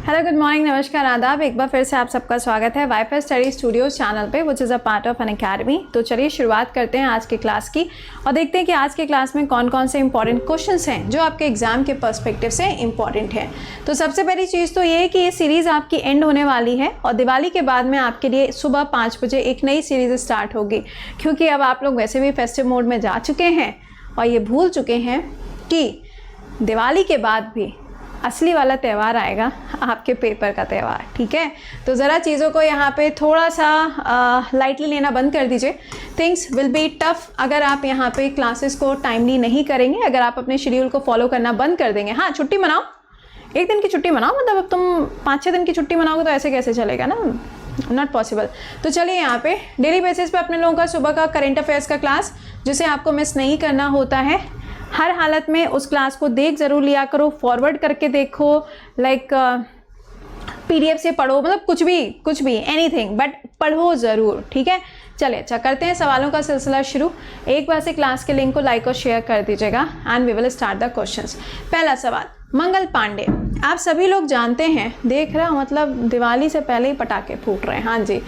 Hello, good morning, नमस्कार, आदाब। एक बार फिर से आप सबका स्वागत है वाईफाई स्टडी स्टूडियोज चैनल पे, which is a part of an academy. तो चलिए शुरुआत करते हैं आज की क्लास की और देखते हैं कि आज की क्लास में कौन कौन से इंपॉर्टेंट क्वेश्चंस हैं जो आपके एग्जाम के पर्सपेक्टिव से इंपॉर्टेंट है। तो सबसे पहली चीज़ तो ये है कि ये सीरीज़ आपकी एंड होने वाली है और दिवाली के बाद में आपके लिए सुबह 5 बजे एक नई सीरीज़ स्टार्ट होगी, क्योंकि अब आप लोग वैसे भी फेस्टिव मोड में जा चुके हैं और ये भूल चुके हैं कि दिवाली के बाद भी असली वाला त्यौहार आएगा, आपके पेपर का त्यौहार। ठीक है, तो ज़रा चीज़ों को यहाँ पे थोड़ा सा लाइटली लेना बंद कर दीजिए। थिंग्स विल बी टफ अगर आप यहाँ पे क्लासेस को टाइमली नहीं करेंगे, अगर आप अपने शेड्यूल को फॉलो करना बंद कर देंगे। हाँ, छुट्टी मनाओ, एक दिन की छुट्टी मनाओ, मतलब अब तुम 5-6 दिन की छुट्टी मनाओगे तो ऐसे कैसे चलेगा ना, नॉट पॉसिबल। तो चलिए यहाँ पे डेली बेसिस पे अपने लोगों का सुबह का करेंट अफेयर्स का क्लास, जिसे आपको मिस नहीं करना होता है। हर हालत में उस क्लास को देख ज़रूर लिया करो, फॉरवर्ड करके देखो, लाइक पीडीएफ से पढ़ो, मतलब कुछ भी एनीथिंग, बट पढ़ो ज़रूर। ठीक है, चलिए अच्छा करते हैं सवालों का सिलसिला शुरू। एक बार से क्लास के लिंक को लाइक और शेयर कर दीजिएगा and we will start the questions. पहला सवाल, मंगल पांडे। आप सभी लोग जानते हैं, देख रहे हो, मतलब दिवाली से पहले ही पटाखे फूट रहे हैं। हाँ जी,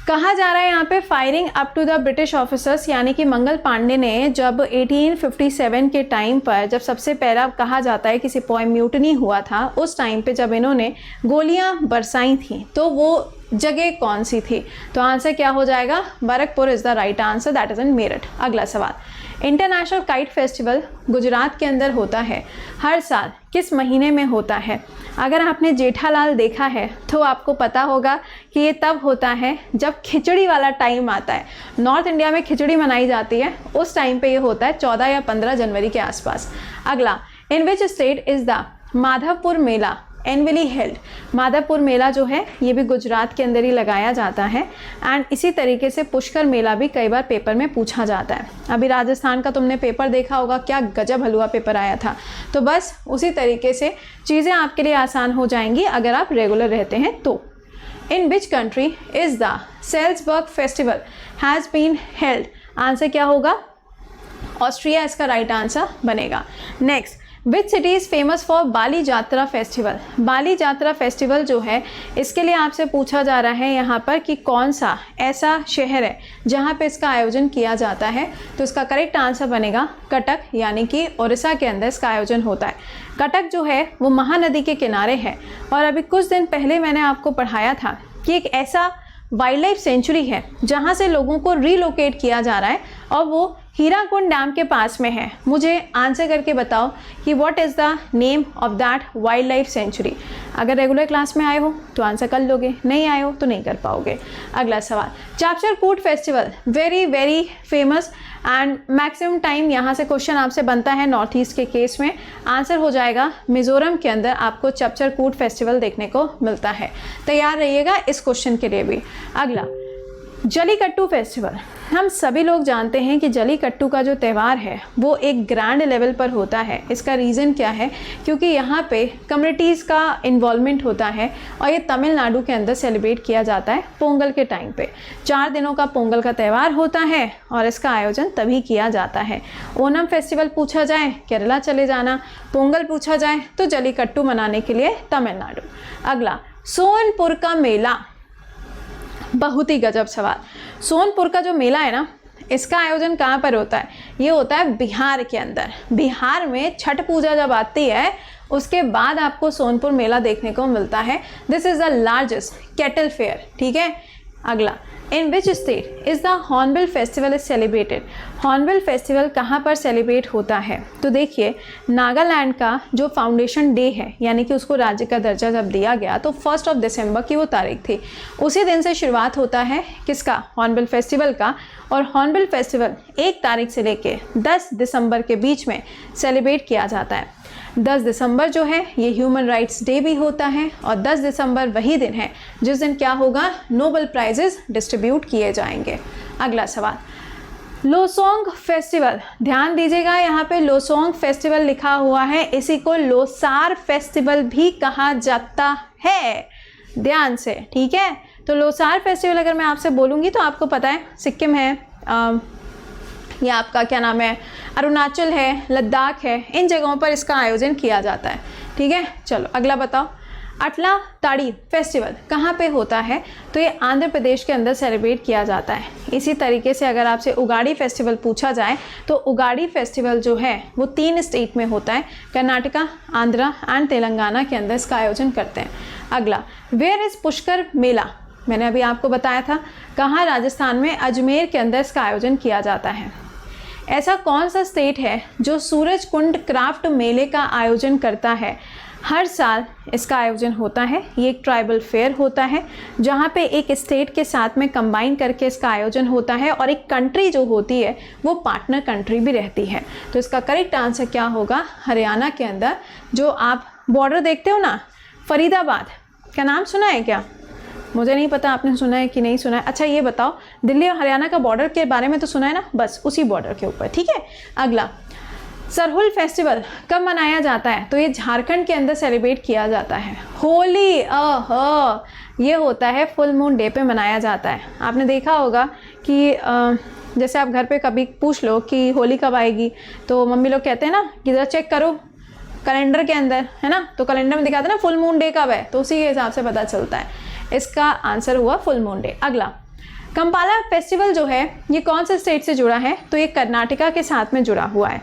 कहा जा रहा है यहाँ पे firing up to the British officers, यानी कि मंगल पांडे ने जब 1857 के टाइम पर, जब सबसे पहला कहा जाता है किसी पोएम म्यूटनी हुआ था, उस टाइम पे जब इन्होंने गोलियां बरसाई थी, तो वो जगह कौन सी थी? तो आंसर क्या हो जाएगा? Barrackpore is the right answer, that is in Meerut. अगला सवाल, इंटरनेशनल काइट फेस्टिवल गुजरात के अंदर होता है, हर साल किस महीने में होता है? अगर आपने जेठालाल देखा है तो आपको पता होगा कि ये तब होता है जब खिचड़ी वाला टाइम आता है। नॉर्थ इंडिया में खिचड़ी मनाई जाती है, उस टाइम पे ये होता है 14 या 15 जनवरी के आसपास। अगला, in which state is the Madhavpur Mela annually held? Madhavpur Mela जो है ये भी गुजरात के अंदर ही लगाया जाता है एंड इसी तरीके से पुष्कर मेला भी कई बार पेपर में पूछा जाता है। अभी राजस्थान का तुमने पेपर देखा होगा, क्या गजब हलवा पेपर आया था। तो बस उसी तरीके से चीज़ें आपके लिए आसान हो जाएंगी अगर आप रेगुलर रहते हैं तो। In which country is the Salzburg festival has been held? Answer क्या होगा? ऑस्ट्रिया इसका राइट आंसर बनेगा। Next, which city is famous for Bali Jatra festival? Bali Jatra festival जो है, इसके लिए आपसे पूछा जा रहा है यहाँ पर कि कौन सा ऐसा शहर है जहाँ पे इसका आयोजन किया जाता है। तो इसका करेक्ट आंसर बनेगा कटक, यानी कि उड़ीसा के अंदर इसका आयोजन होता है। कटक जो है वो महानदी के किनारे है और अभी कुछ दिन पहले मैंने आपको पढ़ाया था कि एक ऐसा वाइल्ड लाइफ सेंचुरी है जहाँ से लोगों को रिलोकेट किया जा रहा है और वो हीराकुंड डैम के पास में है। मुझे आंसर करके बताओ कि what is the name of that wild life sanctuary. अगर रेगुलर क्लास में आए हो तो आंसर कर लोगे, नहीं आए हो तो नहीं कर पाओगे। अगला सवाल, चापचर कूट festival very very famous and maximum time यहाँ से क्वेश्चन आपसे बनता है नॉर्थ ईस्ट के केस में। आंसर हो जाएगा मिजोरम के अंदर आपको चापचर कूट फेस्टिवल देखने को मिलता है। तैयार रहिएगा इस क्वेश्चन के लिए भी। अगला, जलीकट्टू फेस्टिवल। हम सभी लोग जानते हैं कि जलीकट्टू का जो त्यौहार है वो एक ग्रैंड लेवल पर होता है। इसका रीज़न क्या है? क्योंकि यहाँ पे कम्युनिटीज़ का इन्वॉल्वमेंट होता है और ये तमिलनाडु के अंदर सेलिब्रेट किया जाता है पोंगल के टाइम पे। 4 दिनों का पोंगल का त्यौहार होता है और इसका आयोजन तभी किया जाता है। ओनम फेस्टिवल पूछा जाए केरला चले जाना, पोंगल पूछा जाए तो जलीकट्टू मनाने के लिए तमिलनाडु। अगला, सोनपुर का मेला। बहुत ही गजब सवाल। सोनपुर का जो मेला है ना, इसका आयोजन कहाँ पर होता है? ये होता है बिहार के अंदर। बिहार में छठ पूजा जब आती है उसके बाद आपको सोनपुर मेला देखने को मिलता है। This is the largest cattle fair. ठीक है, अगला, in which state is the Hornbill festival is celebrated? Hornbill festival कहाँ पर सेलिब्रेट होता है? तो देखिए, नागालैंड का जो फाउंडेशन डे है, यानी कि उसको राज्य का दर्जा जब दिया गया तो 1 दिसंबर की वो तारीख थी। उसी दिन से शुरुआत होता है किसका? हॉर्नबिल फेस्टिवल का। और हॉर्नबिल फेस्टिवल 1 तारीख से लेके 10 दिसंबर के बीच में सेलिब्रेट किया जाता है। 10 दिसंबर जो है ये ह्यूमन राइट्स डे भी होता है और 10 दिसंबर वही दिन है जिस दिन क्या होगा? नोबेल प्राइजेस डिस्ट्रीब्यूट किए जाएंगे। अगला सवाल, लोसोंग फेस्टिवल। ध्यान दीजिएगा, यहाँ पे लोसोंग फेस्टिवल लिखा हुआ है, इसी को लोसार फेस्टिवल भी कहा जाता है। ध्यान से, ठीक है। तो लोसार फेस्टिवल अगर मैं आपसे बोलूँगी तो आपको पता है सिक्किम है, या आपका क्या नाम है, अरुणाचल है, लद्दाख है, इन जगहों पर इसका आयोजन किया जाता है। ठीक है, चलो अगला बताओ। अटला ताड़ी फेस्टिवल कहाँ पे होता है? तो ये आंध्र प्रदेश के अंदर सेलिब्रेट किया जाता है। इसी तरीके से अगर आपसे उगाड़ी फेस्टिवल पूछा जाए तो उगाड़ी फेस्टिवल जो है वो 3 स्टेट में होता है, कर्नाटका, आंध्रा एंड तेलंगाना के अंदर इसका आयोजन करते हैं। अगला, वेयर इज़ पुष्कर मेला? मैंने अभी आपको बताया था कहाँ, राजस्थान में अजमेर के अंदर इसका आयोजन किया जाता है। ऐसा कौन सा स्टेट है जो सूरज कुंड क्राफ्ट मेले का आयोजन करता है? हर साल इसका आयोजन होता है। ये एक ट्राइबल फेयर होता है जहाँ पे एक स्टेट के साथ में कंबाइन करके इसका आयोजन होता है और एक कंट्री जो होती है वो पार्टनर कंट्री भी रहती है। तो इसका करेक्ट आंसर क्या होगा? हरियाणा के अंदर जो आप बॉर्डर देखते हो ना, फरीदाबाद का नाम सुना है क्या? मुझे नहीं पता आपने सुना है कि नहीं सुना है। अच्छा ये बताओ, दिल्ली और हरियाणा का बॉर्डर के बारे में तो सुना है ना, बस उसी बॉर्डर के ऊपर, ठीक है। अगला, सरहुल फेस्टिवल कब मनाया जाता है? तो ये झारखंड के अंदर सेलिब्रेट किया जाता है। होली ये होता है फुल मून डे पे मनाया जाता है। आपने देखा होगा कि जैसे आप घर पे कभी पूछ लो कि होली कब आएगी, तो मम्मी लोग कहते हैं ना कि ज़रा चेक करो कैलेंडर के अंदर, है ना, तो कैलेंडर में दिखाते हैं ना फुल मून डे कब है, तो उसी के हिसाब से पता चलता है। इसका आंसर हुआ फुल मून डे। अगला, कंपाला फेस्टिवल जो है ये कौन से स्टेट से जुड़ा है? तो ये कर्नाटका के साथ में जुड़ा हुआ है।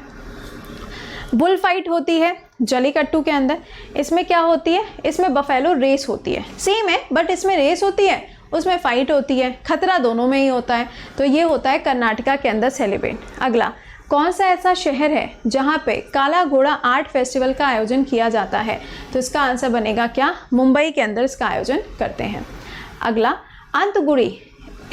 बुल फाइट होती है जलीकट्टू के अंदर। इसमें क्या होती है? इसमें बफेलो रेस होती है। सेम है बट इसमें रेस होती है, उसमें फाइट होती है, खतरा दोनों में ही होता है। तो ये होता है कर्नाटका के अंदर सेलिब्रेट। अगला, कौन सा ऐसा शहर है जहाँ पे काला घोड़ा आर्ट फेस्टिवल का आयोजन किया जाता है? तो इसका आंसर बनेगा क्या? मुंबई के अंदर इसका आयोजन करते हैं। अगला, अंतगुड़ी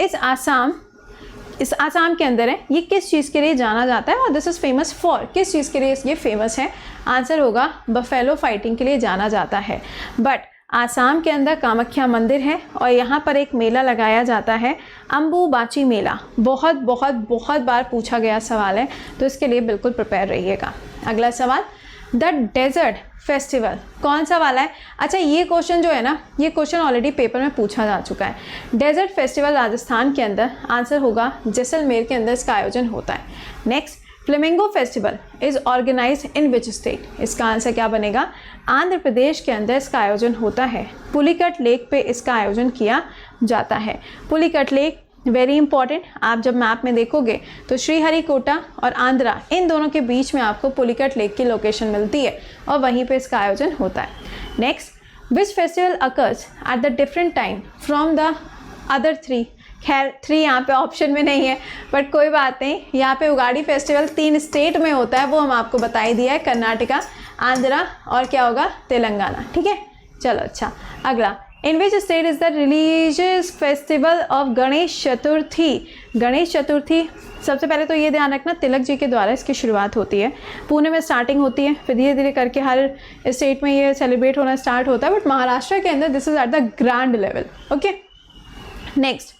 इस आसाम के अंदर है। ये किस चीज़ के लिए जाना जाता है और दिस इज़ फेमस फॉर? किस चीज़ के लिए ये फेमस है? आंसर होगा बफेलो फाइटिंग के लिए जाना जाता है। बट आसाम के अंदर कामाख्या मंदिर है और यहाँ पर एक मेला लगाया जाता है, अम्बुबाची मेला। बहुत बहुत बहुत बार पूछा गया सवाल है, तो इसके लिए बिल्कुल प्रिपेयर रहिएगा। अगला सवाल, द डेजर्ट फेस्टिवल कौन सा वाला है? अच्छा ये क्वेश्चन जो है ना, ये क्वेश्चन ऑलरेडी पेपर में पूछा जा चुका है। डेजर्ट फेस्टिवल राजस्थान के अंदर, आंसर होगा जैसलमेर के अंदर इसका आयोजन होता है। Next, flamingo festival is organized in which state? इसका आंसर क्या बनेगा? आंध्र प्रदेश के अंदर इसका आयोजन होता है। पुलिकट लेक पे इसका आयोजन किया जाता है। पुलिकट लेक वेरी इंपॉर्टेंट, आप जब मैप में देखोगे तो श्रीहरिकोटा और आंध्रा इन दोनों के बीच में आपको पुलिकट लेक की लोकेशन मिलती है और वहीं पे इसका आयोजन होता है। Next, which festival occurs at the different time from the other 3? खैर 3 यहाँ पे ऑप्शन में नहीं है, बट कोई बात नहीं। यहाँ पे उगाड़ी फेस्टिवल 3 स्टेट में होता है, वो हम आपको बता ही दिया है, कर्नाटका, आंध्रा और क्या होगा, तेलंगाना, ठीक है। चलो अच्छा, अगला, in which state is the religious festival of Ganesh Chaturthi? Ganesh Chaturthi सबसे पहले तो ये ध्यान रखना तिलक जी के द्वारा इसकी शुरुआत होती है। पुणे में स्टार्टिंग होती है, फिर धीरे धीरे करके हर स्टेट में ये सेलिब्रेट होना स्टार्ट होता है, बट महाराष्ट्र के अंदर this is at the grand level. Okay, next,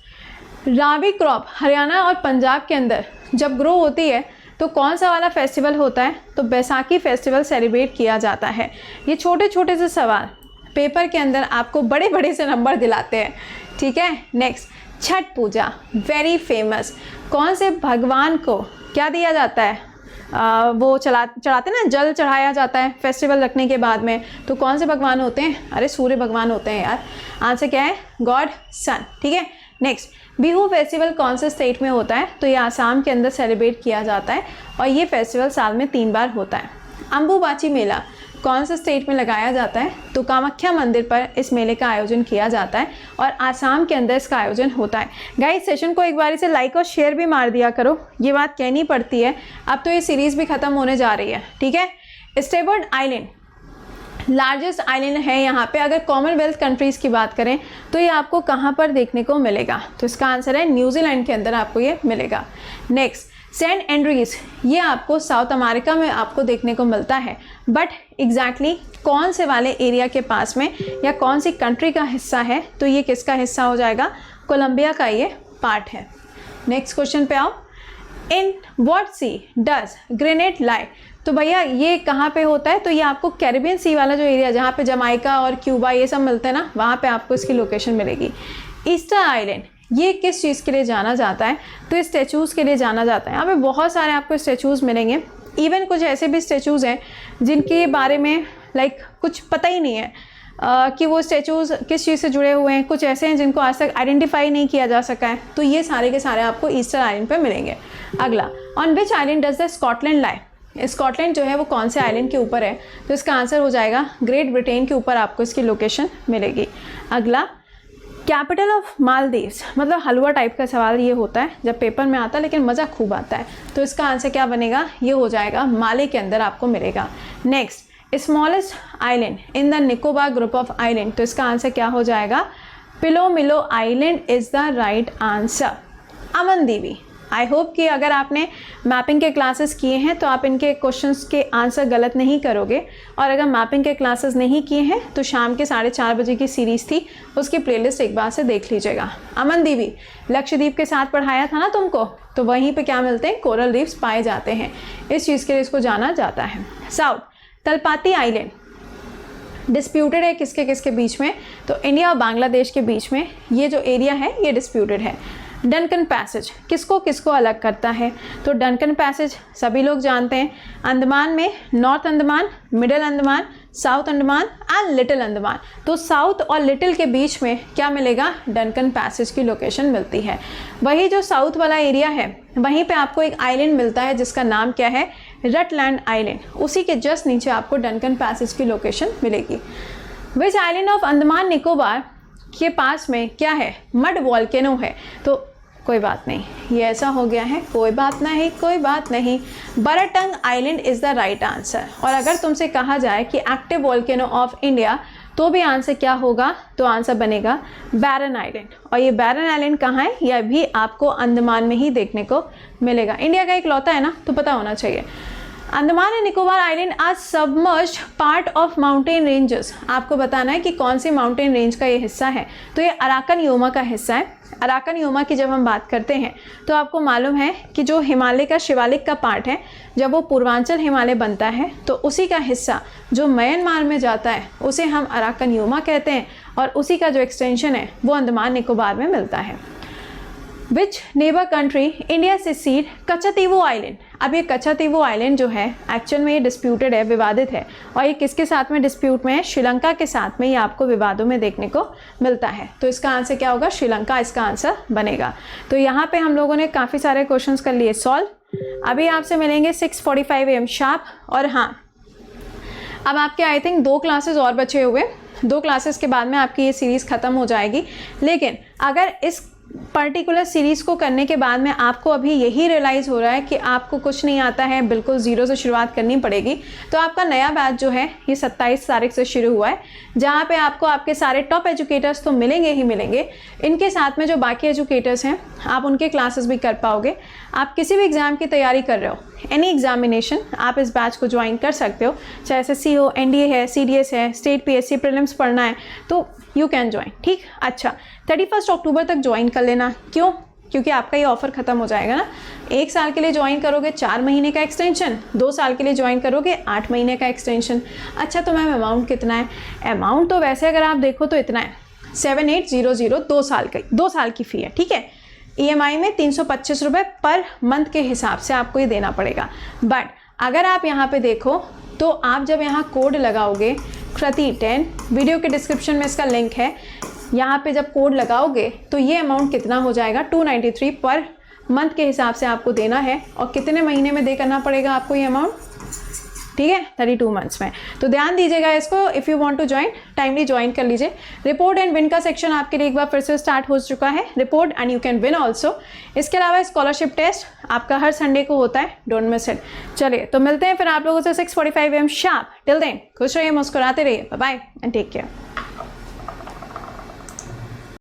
rabi crop Haryana और पंजाब के अंदर जब ग्रो होती है तो कौन सा वाला फेस्टिवल होता है? तो बैसाखी फेस्टिवल सेलिब्रेट किया जाता है। ये छोटे छोटे से सवाल पेपर के अंदर आपको बड़े बड़े से नंबर दिलाते हैं, ठीक है। नेक्स्ट, छठ पूजा वेरी फेमस, कौन से भगवान को क्या दिया जाता है? वो चढ़ाते ना, जल चढ़ाया जाता है फेस्टिवल रखने के बाद में। तो कौन से भगवान होते हैं? अरे सूर्य भगवान होते हैं यार। आंसर क्या है? गॉड सन, ठीक है। नेक्स्ट, बिहू फेस्टिवल कौन से स्टेट में होता है? तो ये आसाम के अंदर सेलिब्रेट किया जाता है और ये फेस्टिवल साल में 3 बार होता है। अम्बुबाची मेला कौन से स्टेट में लगाया जाता है? तो कामाख्या मंदिर पर इस मेले का आयोजन किया जाता है और आसाम के अंदर इसका आयोजन होता है। गाइस सेशन को एक बार से लाइक और शेयर भी मार दिया करो, ये बात कहनी पड़ती है। अब तो ये सीरीज़ भी ख़त्म होने जा रही है, ठीक है। स्टेवर्ड आइलैंड लार्जेस्ट आइलैंड है यहाँ पे। अगर कॉमनवेल्थ कंट्रीज़ की बात करें तो ये आपको कहाँ पर देखने को मिलेगा? तो इसका आंसर है न्यूजीलैंड के अंदर आपको ये मिलेगा। नेक्स्ट, सेंट एंड्रीज, ये आपको साउथ अमेरिका में आपको देखने को मिलता है, बट एग्जैक्टली कौन से वाले एरिया के पास में या कौन सी कंट्री का हिस्सा है? तो ये किसका हिस्सा हो जाएगा? कोलंबिया का ये पार्ट है। नेक्स्ट क्वेश्चन पे आओ, in what sea does Grenada lie? तो भैया ये कहाँ पे होता है? तो ये आपको कैरिबियन सी वाला जो एरिया जहाँ पे जमाइका और क्यूबा ये सब मिलते हैं ना, वहाँ पे आपको इसकी लोकेशन मिलेगी। ईस्टर आइलैंड ये किस चीज़ के लिए जाना जाता है? तो स्टैचूज़ के लिए जाना जाता है। यहाँ पे बहुत सारे आपको स्टैचूज़ मिलेंगे, इवन कुछ ऐसे भी स्टैचूज़ हैं जिनके बारे में कुछ पता ही नहीं है। कि वो स्टैचूज़ किस चीज़ से जुड़े हुए हैं, कुछ ऐसे हैं जिनको आज तक आइडेंटिफाई नहीं किया जा सका है, तो ये सारे के सारे आपको ईस्टर आइलैंड पे मिलेंगे। अगला, on which island does the Scotland lie, Scotland जो है वो कौन से आइलैंड के ऊपर है, तो इसका आंसर हो जाएगा ग्रेट ब्रिटेन के ऊपर आपको इसकी लोकेशन मिलेगी। अगला, कैपिटल ऑफ मालदीव्स, मतलब हलवा टाइप का सवाल ये होता है जब पेपर में आता है, लेकिन मज़ा खूब आता है, तो इसका आंसर क्या बनेगा, ये हो जाएगा माले के अंदर आपको मिलेगा। Next, smallest island in the Nicobar group of island, तो इसका आंसर क्या हो जाएगा, Pilomilo island is the right answer. Amindivi, I hope कि अगर आपने मैपिंग के क्लासेस किए हैं तो आप इनके क्वेश्चंस के आंसर गलत नहीं करोगे, और अगर मैपिंग के क्लासेस नहीं किए हैं तो शाम के 4:30 बजे की सीरीज़ थी, उसकी प्लेलिस्ट एक बार से देख लीजिएगा। अमनदीवी लक्षद्वीप के साथ पढ़ाया था ना तुमको, तो वहीं पे क्या मिलते हैं, कोरल रीफ्स पाए जाते हैं, इस चीज़ के लिए इसको जाना जाता है। साउथ, तलपाती आइलैंड डिस्प्यूटेड है किसके किसके बीच में, तो इंडिया और बांग्लादेश के बीच में ये जो एरिया है ये डिस्प्यूटेड है। डनकन पैसेज किसको किसको अलग करता है, तो डनकन पैसेज सभी लोग जानते हैं, अंडमान में north Andaman, middle Andaman, south Andaman and little Andaman, तो साउथ और लिटिल के बीच में क्या मिलेगा, डनकन पैसेज की लोकेशन मिलती है। वही जो साउथ वाला एरिया है वहीं पे आपको एक आइलैंड मिलता है जिसका नाम क्या है, रटलैंड आइलैंड, उसी के जस्ट नीचे आपको डनकन पैसेज की लोकेशन मिलेगी। विच आइलैंड ऑफ अंडमान निकोबार के पास में क्या है, मड वॉल्केनो है, तो कोई बात नहीं, ये ऐसा हो गया है, कोई बात नहीं कोई बात नहीं, Baratang island is the right answer. और अगर तुमसे कहा जाए कि एक्टिव वॉल्केनो ऑफ इंडिया, तो भी आंसर क्या होगा, तो आंसर बनेगा बैरन आइलैंड। और ये बैरन आइलैंड कहाँ है, यह भी आपको अंडमान में ही देखने को मिलेगा। इंडिया का एक लौता है ना, तो पता होना चाहिए। Andaman and Nicobar island are submerged part of mountain ranges, आपको बताना है कि कौन सी माउंटेन रेंज का ये हिस्सा है, तो ये अराकन योमा का हिस्सा है। अराकन योमा की जब हम बात करते हैं तो आपको मालूम है कि जो हिमालय का शिवालिक का पार्ट है, जब वो पूर्वांचल हिमालय बनता है तो उसी का हिस्सा जो म्यांमार में जाता है उसे हम अराकन योमा कहते हैं, और उसी का जो एक्सटेंशन है वो अंडमान निकोबार में मिलता है। विच नेबर कंट्री इंडिया से सीड कच्छातीवो आइलैंड, अब ये कच्छातीवो आइलैंड जो है एक्चुअल में ये डिस्प्यूटेड है, विवादित है, और ये किसके साथ में डिस्प्यूट में है, श्रीलंका के साथ में ये आपको विवादों में देखने को मिलता है, तो इसका आंसर क्या होगा, श्रीलंका इसका आंसर बनेगा। तो यहाँ पे हम लोगों ने काफ़ी सारे क्वेश्चंस कर लिए सॉल्व। अभी आपसे मिलेंगे 6:45 AM शार्प, और हाँ अब आपके आई थिंक 2 क्लासेस और बचे हुए, 2 क्लासेस के बाद में आपकी ये सीरीज़ ख़त्म हो जाएगी। लेकिन अगर इस पर्टिकुलर सीरीज़ को करने के बाद में आपको अभी यही रियलाइज़ हो रहा है कि आपको कुछ नहीं आता है, बिल्कुल ज़ीरो से शुरुआत करनी पड़ेगी, तो आपका नया बैच जो है ये 27 तारीख से शुरू हुआ है, जहाँ पे आपको आपके सारे टॉप एजुकेटर्स तो मिलेंगे ही मिलेंगे, इनके साथ में जो बाकी एजुकेटर्स हैं आप उनके क्लासेस भी कर पाओगे। आप किसी भी एग्ज़ाम की तैयारी कर रहे हो, एनी एग्जामिनेशन, आप इस बैच को ज्वाइन कर सकते हो, चाहे SSC हो, NDA है, CDS है, स्टेट PSC प्रीलिम्स पढ़ना है, तो यू कैन ज्वाइन। ठीक, अच्छा 31 अक्टूबर तक ज्वाइन कर लेना। क्यों? क्योंकि आपका ये ऑफ़र ख़त्म हो जाएगा ना। 1 साल के लिए ज्वाइन करोगे 4 महीने का एक्सटेंशन, 2 साल के लिए ज्वाइन करोगे 8 महीने का एक्सटेंशन। अच्छा तो मैम अमाउंट कितना है? अमाउंट तो वैसे अगर आप देखो तो इतना है 7800, 2 साल की फ़ी है। ठीक है, EMI में 325 रुपये पर मंथ के हिसाब से आपको ये देना पड़ेगा। बट अगर आप यहाँ पे देखो तो आप जब यहाँ कोड लगाओगे कृति10, वीडियो के डिस्क्रिप्शन में इसका लिंक है, यहाँ पे जब कोड लगाओगे तो ये अमाउंट कितना हो जाएगा, 293 पर मंथ के हिसाब से आपको देना है। और कितने महीने में दे करना पड़ेगा आपको ये अमाउंट? ठीक है, 32 मंथ्स में। तो ध्यान दीजिएगा इसको। If you want to join, timely join कर लीजिए। रिपोर्ट एंड विन का सेक्शन आपके लिए एक बार फिर से स्टार्ट हो चुका है, report and you can win also. इसके अलावा स्कॉलरशिप टेस्ट आपका हर संडे को होता है, डोंट मिस इट। चलिए तो मिलते हैं फिर आप लोगों से 6:45 AM शार्प। टिल देन खुश रहिए, मुस्कुराते रहिए, bye bye and take care.